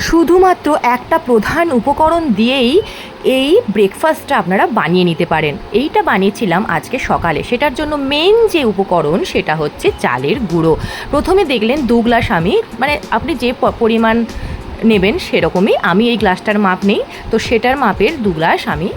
শুধুমাত্র একটা প্রধান উপকরণ দিয়েই এই ব্রেকফাস্টটা আপনারা বানিয়ে নিতে পারেন। এইটা বানিয়েছিলাম আজকে সকালে। সেটার জন্য মেন যে উপকরণ সেটা হচ্ছে চালের গুঁড়ো। প্রথমে দেখলেন 2 গ্লাস আমি, মানে আপনি যে পরিমাণ নেবেন সেরকমই, আমি এই গ্লাসটার মাপ নেই, তো সেটার মাপের 2 গ্লাস আমি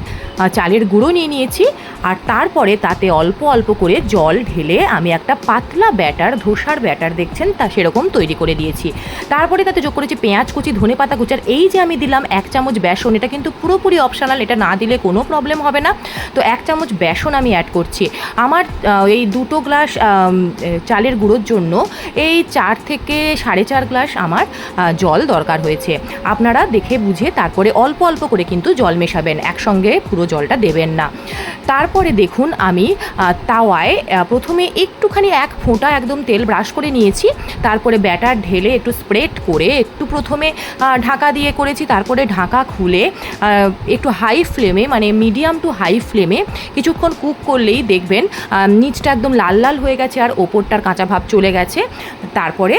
চালের গুঁড়ো নিয়ে নিয়েছি। আর তারপরে তাতে অল্প অল্প করে জল ঢেলে আমি একটা পাতলা ব্যাটার, ধোসার ব্যাটার দেখছেন তা সেরকম তৈরি করে দিয়েছি। তারপরে তাতে যোগ করেছি পেঁয়াজ কুচি, ধনেপাতা কুচি, আর এই যে আমি দিলাম 1 চামচ বেসন, এটা কিন্তু পুরোপুরি অপশনাল, এটা না দিলে কোনো প্রবলেম হবে না। তো 1 চামচ বেসন আমি অ্যাড করছি। আমার এই 2 গ্লাস চালের গুঁড়োর জন্য এই 4 থেকে 4.5 গ্লাস আমার জল দরকার হয়েছে। আপনারা দেখে বুঝে তারপরে অল্প অল্প করে কিন্তু জল মেশাবেন, একসঙ্গে পুরো জলটা দেবেন না। তারপরে দেখুন আমি তাওয়ায় প্রথমে একটুখানি 1 ফোঁটা একদম তেল ব্রাশ করে নিয়েছি। তারপরে ব্যাটার ঢেলে একটু স্প্রেড করে একটু প্রথমে ঢাকা দিয়ে করেছি, তারপরে ঢাকা খুলে একটু হাই ফ্লেমে, মানে মিডিয়াম টু হাই ফ্লেমে কিছুক্ষণ কুক করলেই দেখবেন নিচটা একদম লাল লাল হয়ে গেছে আর ওপরটার কাঁচা ভাব চলে গেছে। তারপরে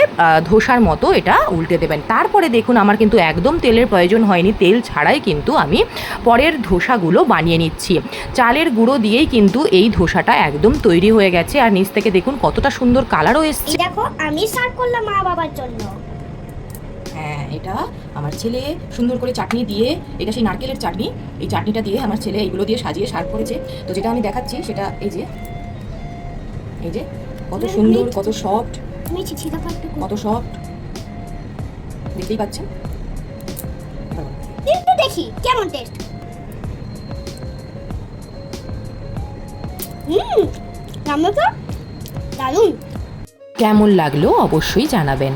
ধোসার মতো এটা উল্টে দেবেন। তারপরে দেখুন আমার কিন্তু একদম তেলের প্রয়োজন হয়নি, তেল ছাড়াই কিন্তু আমি পরের ধোসাগুলো বানিয়ে নিচ্ছি। চালের গুঁড়ো দিয়েই কিন্তু এই ধোসাটা একদম তৈরি হয়ে গেছে। আর নিচ থেকে দেখুন কতটা সুন্দর কালারও এসছে। দেখো আমি সার্ভ করলাম মা বাবার জন্য। হ্যাঁ, এটা আমার ছেলে সুন্দর করে চাটনি দিয়ে, এটা সেই নারকেলের চাটনি, এই চাটনিটা দিয়ে আমার ছেলে এইগুলো দিয়ে সাজিয়ে সার্ভ করেছে। তো যেটা আমি দেখাচ্ছি সেটা এই যে কত সুন্দর, কত সফট, কত সফট দেখতেই পাচ্ছেন। একটু দেখি কেমন টেস্ট। রান্না তো দারুণ। কেমন লাগলো অবশ্যই জানাবেন।